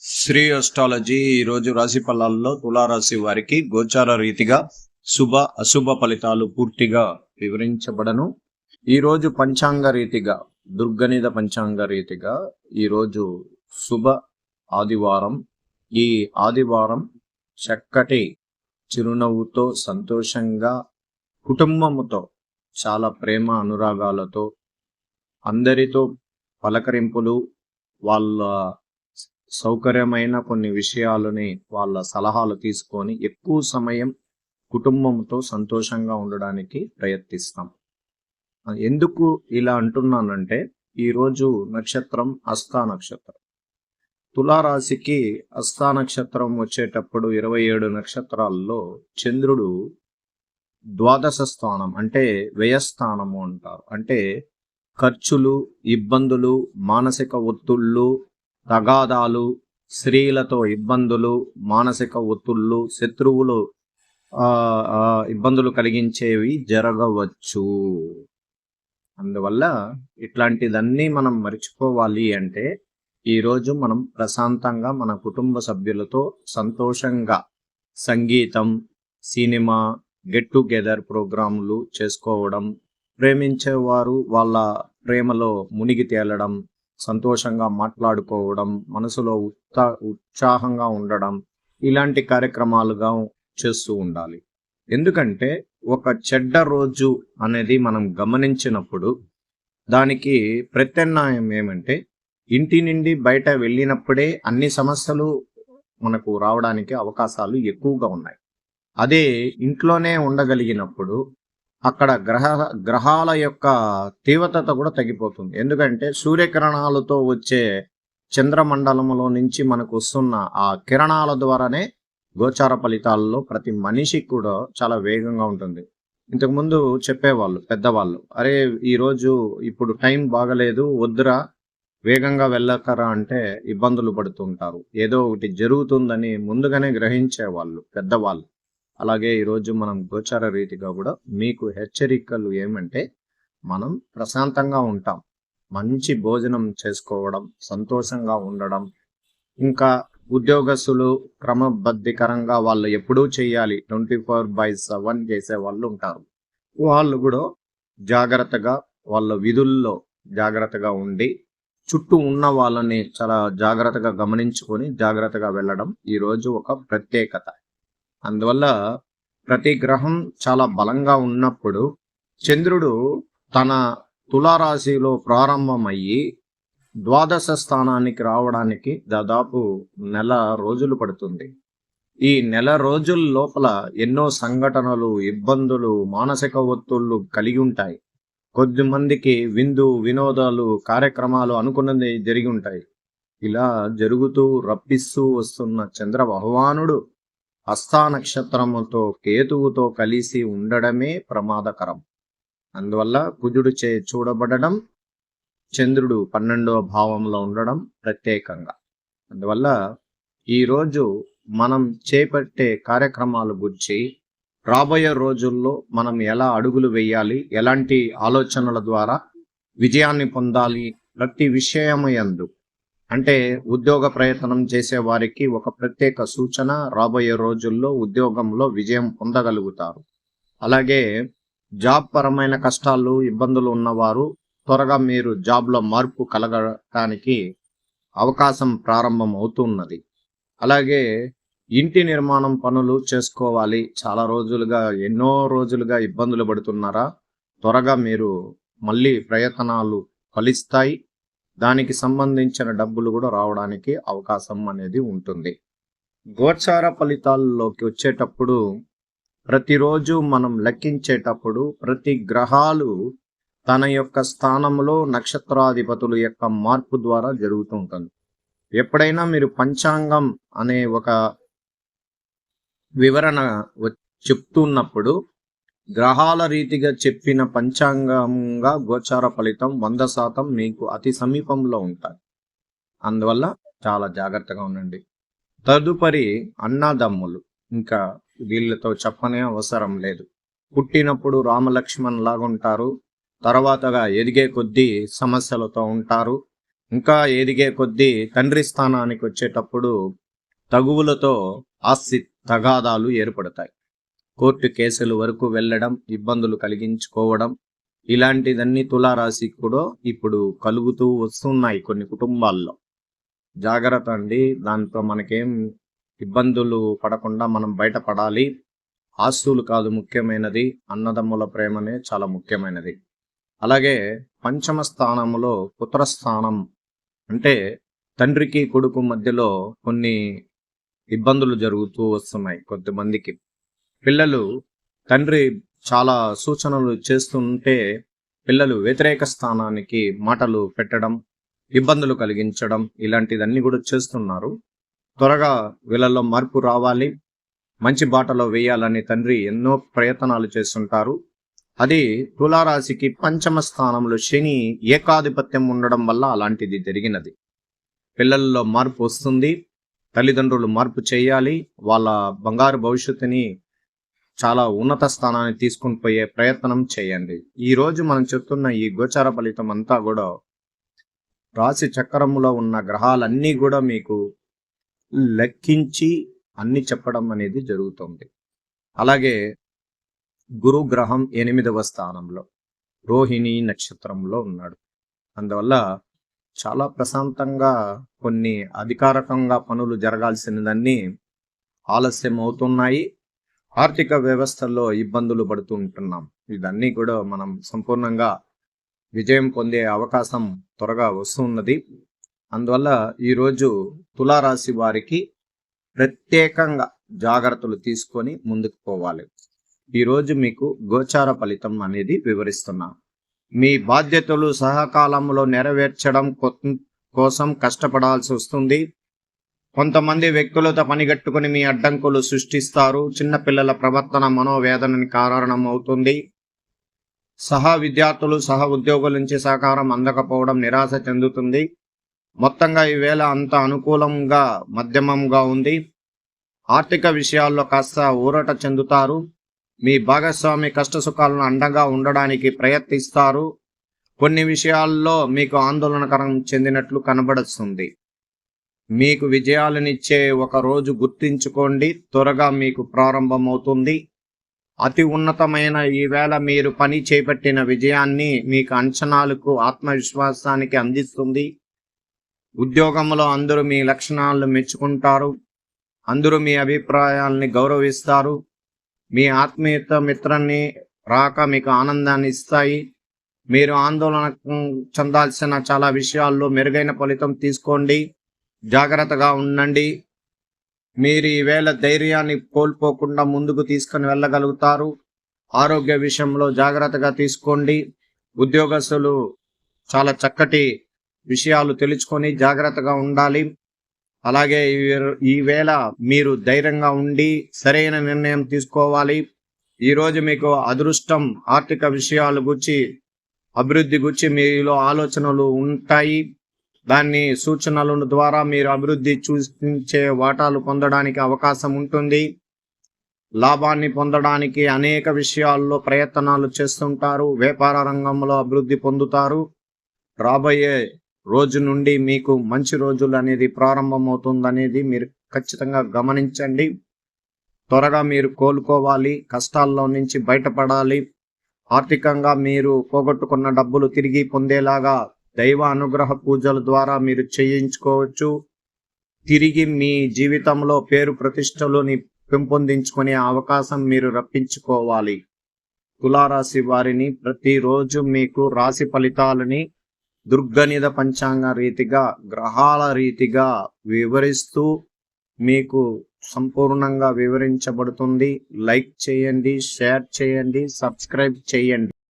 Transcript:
Shri astrology ఈరోజు రాశి ఫలాల్లో తులారాశి వారికి గోచార రీతిగా శుభ అశుభ ఫలితాలు పూర్తిగా వివరించబడను. ఈరోజు పంచాంగ రీతిగా దుర్గణిత పంచాంగ రీతిగా ఈరోజు శుభ ఆదివారం. ఈ ఆదివారం చక్కటి చిరునవ్వుతో సంతోషంగా కుటుంబముతో చాలా ప్రేమ అనురాగాలతో అందరితో పలకరింపులు, వాళ్ళ సౌకర్యమైన కొన్ని విషయాలని వాళ్ళ సలహాలు తీసుకొని ఎక్కువ సమయం కుటుంబంతో సంతోషంగా ఉండడానికి ప్రయత్నిస్తాం. ఎందుకు ఇలా అంటున్నానంటే ఈరోజు నక్షత్రం హస్త నక్షత్రం. తులారాశికి హస్త నక్షత్రం వచ్చేటప్పుడు 27 నక్షత్రాల్లో చంద్రుడు ద్వాదశ స్థానం అంటే వ్యయస్థానము అంటారు. అంటే ఖర్చులు, ఇబ్బందులు, మానసిక ఒత్తిళ్ళు, తగాదాలు, స్త్రీలతో ఇబ్బందులు, మానసిక ఒత్తిళ్ళు, శత్రువులు ఇబ్బందులు కలిగించేవి జరగవచ్చు. అందువల్ల ఇట్లాంటిదన్నీ మనం మర్చిపోవాలి అంటే ఈరోజు మనం ప్రశాంతంగా మన కుటుంబ సభ్యులతో సంతోషంగా సంగీతం, సినిమా, గెట్ టుగెదర్ ప్రోగ్రాంలు చేసుకోవడం, ప్రేమించేవారు వాళ్ళ ప్రేమలో మునిగి తేలడం, సంతోషంగా మాట్లాడుకోవడం, మనసులో ఉత్సాహంగా ఉండడం, ఇలాంటి కార్యక్రమాలుగా చేస్తూ ఉండాలి. ఎందుకంటే ఒక చెడ్డ రోజు అనేది మనం గమనించినప్పుడు దానికి ప్రత్యామ్నాయం ఏమంటే ఇంటి నుండి బయట వెళ్ళినప్పుడే అన్ని సమస్యలు మనకు రావడానికి అవకాశాలు ఎక్కువగా ఉన్నాయి. అదే ఇంట్లోనే ఉండగలిగినప్పుడు అక్కడ గ్రహాల యొక్క తీవ్రత కూడా తగ్గిపోతుంది. ఎందుకంటే సూర్యకిరణాలతో వచ్చే చంద్రమండలంలో నుంచి మనకు వస్తున్న ఆ కిరణాల ద్వారానే గోచార ఫలితాల్లో ప్రతి మనిషి కూడా చాలా వేగంగా ఉంటుంది. ఇంతకుముందు చెప్పేవాళ్ళు పెద్దవాళ్ళు, అరే ఈరోజు ఇప్పుడు టైం బాగలేదు, వద్దురా, వేగంగా వెళ్ళకరా అంటే ఇబ్బందులు పడుతుంటారు. ఏదో ఒకటి జరుగుతుందని ముందుగానే గ్రహించేవాళ్ళు పెద్దవాళ్ళు. అలాగే ఈరోజు మనం గోచార రీతిగా కూడా మీకు హెచ్చరికలు ఏమంటే మనం ప్రశాంతంగా ఉంటాం, మంచి భోజనం చేసుకోవడం, సంతోషంగా ఉండడం, ఇంకా ఉద్యోగస్తులు క్రమబద్ధీకరంగా వాళ్ళు ఎప్పుడూ చేయాలి 24/7 చేసే వాళ్ళు ఉంటారు. వాళ్ళు కూడా జాగ్రత్తగా వాళ్ళ విధుల్లో జాగ్రత్తగా ఉండి చుట్టూ ఉన్న వాళ్ళని చాలా జాగ్రత్తగా గమనించుకొని జాగ్రత్తగా వెళ్ళడం ఈరోజు ఒక ప్రత్యేకత. అందువల్ల ప్రతి గ్రహం చాలా బలంగా ఉన్నప్పుడు చంద్రుడు తన తులారాశిలో ప్రారంభమయ్యి ద్వాదశ స్థానానికి రావడానికి దాదాపు నెల రోజులు పడుతుంది. ఈ నెల రోజుల లోపల ఎన్నో సంఘటనలు, ఇబ్బందులు, మానసిక ఒత్తిళ్లు కలిగి ఉంటాయి. కొద్దిమందికి విందు వినోదాలు, కార్యక్రమాలు అనుకున్నది జరిగి ఉంటాయి. ఇలా జరుగుతూ రప్పిస్తూ వస్తున్న చంద్ర భగవానుడు హస్త నక్షత్రముతో కేతువుతో కలిసి ఉండడమే ప్రమాదకరం. అందువల్ల కుజుడు చూడబడడం, చంద్రుడు 12వ భావంలో ఉండడం ప్రత్యేకంగా. అందువల్ల ఈరోజు మనం చేపట్టే కార్యక్రమాల గురించి రాబోయే రోజుల్లో మనం ఎలా అడుగులు వేయాలి, ఎలాంటి ఆలోచనల ద్వారా విజయాన్ని పొందాలి, ప్రతి విషయమయందు అంటే ఉద్యోగ ప్రయత్నం చేసే వారికి ఒక ప్రత్యేక సూచన, రాబోయే రోజుల్లో ఉద్యోగంలో విజయం పొందగలుగుతారు. అలాగే జాబ్ పరమైన కష్టాలు, ఇబ్బందులు ఉన్నవారు త్వరగా మీరు జాబ్లో మార్పు కలగడానికి అవకాశం ప్రారంభం అవుతున్నది. అలాగే ఇంటి నిర్మాణం పనులు చేసుకోవాలి, చాలా రోజులుగా ఎన్నో రోజులుగా ఇబ్బందులు పడుతున్నారా, త్వరగా మీరు మళ్ళీ ప్రయత్నాలు ఫలిస్తాయి. దానికి సంబంధించిన డబ్బులు కూడా రావడానికి అవకాశం అనేది ఉంటుంది. గోచార ఫలితాల్లోకి వచ్చేటప్పుడు ప్రతిరోజు మనం లెక్కించేటప్పుడు ప్రతి గ్రహాలు తన యొక్క స్థానంలో నక్షత్రాధిపతుల యొక్క మార్పు ద్వారా జరుగుతూ ఉంటుంది. ఎప్పుడైనా మీరు పంచాంగం అనే ఒక వివరణ చెప్తున్నప్పుడు గ్రహాల రీతిగా చెప్పిన పంచాంగంగా గోచార ఫలితం 100% మీకు అతి సమీపంలో ఉంటాయి. అందువల్ల చాలా జాగ్రత్తగా ఉండండి. తదుపరి అన్నదమ్ములు, ఇంకా వీళ్ళతో చెప్పనే అవసరం లేదు. పుట్టినప్పుడు రామలక్ష్మణ్ లాగా ఉంటారు, తర్వాతగా ఎదిగే కొద్దీ సమస్యలతో ఉంటారు, ఇంకా ఎదిగే కొద్దీ తండ్రి స్థానానికి వచ్చేటప్పుడు తగువులతో ఆస్తి తగాదాలు ఏర్పడతాయి. కోర్టు కేసుల వరకు వెళ్ళడం, ఇబ్బందులు కలిగించుకోవడం, ఇలాంటిదన్నీ తులారాశికి కూడా ఇప్పుడు కలుగుతూ వస్తున్నాయి కొన్ని కుటుంబాల్లో. జాగ్రత్త అండి, దాంతో మనకేం ఇబ్బందులు పడకుండా మనం బయటపడాలి. ఆస్తులు కాదు ముఖ్యమైనది, అన్నదమ్ముల ప్రేమనే చాలా ముఖ్యమైనది. అలాగే పంచమ స్థానంలో పుత్రస్థానం అంటే తండ్రికి కొడుకు మధ్యలో కొన్ని ఇబ్బందులు జరుగుతూ వస్తున్నాయి. కొంతమందికి పిల్లలు తండ్రి చాలా సూచనలు చేస్తుంటే పిల్లలు వ్యతిరేక స్థానానికి మాటలు పెట్టడం, ఇబ్బందులు కలిగించడం, ఇలాంటిదన్నీ కూడా చేస్తున్నారు. త్వరగా వీళ్ళల్లో మార్పు రావాలి, మంచి బాటలో వేయాలని తండ్రి ఎన్నో ప్రయత్నాలు చేస్తుంటారు. అది తులారాశికి పంచమ స్థానంలో శని ఏకాధిపత్యం ఉండడం వల్ల అలాంటిది జరిగినది. పిల్లల్లో మార్పు వస్తుంది, తల్లిదండ్రులు మార్పు చేయాలి, వాళ్ళ బంగారు భవిష్యత్తుని చాలా ఉన్నత స్థానాన్ని తీసుకుని పోయే ప్రయత్నం చేయండి. ఈరోజు మనం చెప్తున్న ఈ గోచార ఫలితం అంతా కూడా రాశి చక్రంలో ఉన్న గ్రహాలన్నీ కూడా మీకు లెక్కించి అన్ని చెప్పడం అనేది జరుగుతుంది. అలాగే గురు గ్రహం 8వ స్థానంలో రోహిణి నక్షత్రంలో ఉన్నాడు. అందువల్ల చాలా ప్రశాంతంగా కొన్ని అధికారికంగా పనులు జరగాల్సినదన్నీ ఆలస్యం అవుతున్నాయి. ఆర్థిక వ్యవస్థల్లో ఇబ్బందులు పడుతూ ఉంటున్నాం. ఇదన్నీ కూడా మనం సంపూర్ణంగా విజయం పొందే అవకాశం త్వరగా వస్తున్నది. అందువల్ల ఈరోజు తులారాశి వారికి ప్రత్యేకంగా జాగ్రత్తలు తీసుకొని ముందుకు పోవాలి. ఈరోజు మీకు గోచార ఫలితం అనేది వివరిస్తున్నా. మీ బాధ్యతలు సహకాలంలో నెరవేర్చడం కోసం కష్టపడాల్సి వస్తుంది. కొంతమంది వ్యక్తులతో పనిగట్టుకుని మీ అడ్డంకులు సృష్టిస్తారు. చిన్నపిల్లల ప్రవర్తన మనోవేదనని కారణం అవుతుంది. విద్యార్థులు ఉద్యోగుల నుంచి సహకారం అందకపోవడం నిరాశ చెందుతుంది. మొత్తంగా ఈవేళ అంత అనుకూలంగా మధ్యమంగా ఉంది. ఆర్థిక విషయాల్లో కాస్త ఊరట చెందుతారు. మీ భాగస్వామి కష్ట సుఖాలను అండగా ఉండడానికి ప్రయత్నిస్తారు. కొన్ని విషయాల్లో మీకు ఆందోళనకరం చెందినట్లు కనబడుతుంది. మీకు విజయాలనిచ్చే ఒక రోజు గుర్తించుకోండి, త్వరగా మీకు ప్రారంభమవుతుంది. అతి ఉన్నతమైన ఈవేళ మీరు పని చేపట్టిన విజయాన్ని మీకు అంచనాలకు ఆత్మవిశ్వాసానికి అందిస్తుంది. ఉద్యోగంలో అందరూ మీ లక్షణాలను మెచ్చుకుంటారు. అందరూ మీ అభిప్రాయాల్ని గౌరవిస్తారు. మీ ఆత్మీయత మిత్రాన్ని రాక మీకు ఆనందాన్ని ఇస్తాయి. మీరు ఆందోళన చెందాల్సిన చాలా విషయాల్లో మెరుగైన ఫలితం తీసుకోండి. జాగ్రత్తగా ఉండండి. మీరు ఈవేళ ధైర్యాన్ని కోల్పోకుండా ముందుకు తీసుకుని వెళ్ళగలుగుతారు. ఆరోగ్య విషయంలో జాగ్రత్తగా తీసుకోండి. ఉద్యోగస్తులు చాలా చక్కటి విషయాలు తెలుసుకొని జాగ్రత్తగా ఉండాలి. అలాగే ఈవేళ మీరు ధైర్యంగా ఉండి సరైన నిర్ణయం తీసుకోవాలి. ఈరోజు మీకు అదృష్టం ఆర్థిక విషయాల గురించి, అభివృద్ధి గురించి మీలో ఆలోచనలు ఉంటాయి. దాన్ని సూచనల ద్వారా మీరు అభివృద్ధి చూపించే వాటాలు పొందడానికి అవకాశం ఉంటుంది. లాభాన్ని పొందడానికి అనేక విషయాల్లో ప్రయత్నాలు చేస్తుంటారు. వ్యాపార రంగంలో అభివృద్ధి పొందుతారు. రాబోయే రోజు నుండి మీకు మంచి రోజులు అనేది ప్రారంభమవుతుందనేది మీరు ఖచ్చితంగా గమనించండి. త్వరగా మీరు కోలుకోవాలి, కష్టాల్లో నుంచి బయటపడాలి. ఆర్థికంగా మీరు పోగొట్టుకున్న డబ్బులు తిరిగి పొందేలాగా దైవ అనుగ్రహ పూజల ద్వారా మీరు చేయించుకోవచ్చు. తిరిగి మీ జీవితంలో పేరు ప్రతిష్టలని పెంపొందించుకునే అవకాశం మీరు రప్పించుకోవాలి. తులారాశి వారిని ప్రతిరోజు మీకు రాశి ఫలితాలని దుర్గణిత పంచాంగ రీతిగా, గ్రహాల రీతిగా వివరిస్తూ మీకు సంపూర్ణంగా వివరించబడుతుంది. లైక్ చేయండి, షేర్ చేయండి, సబ్స్క్రైబ్ చేయండి.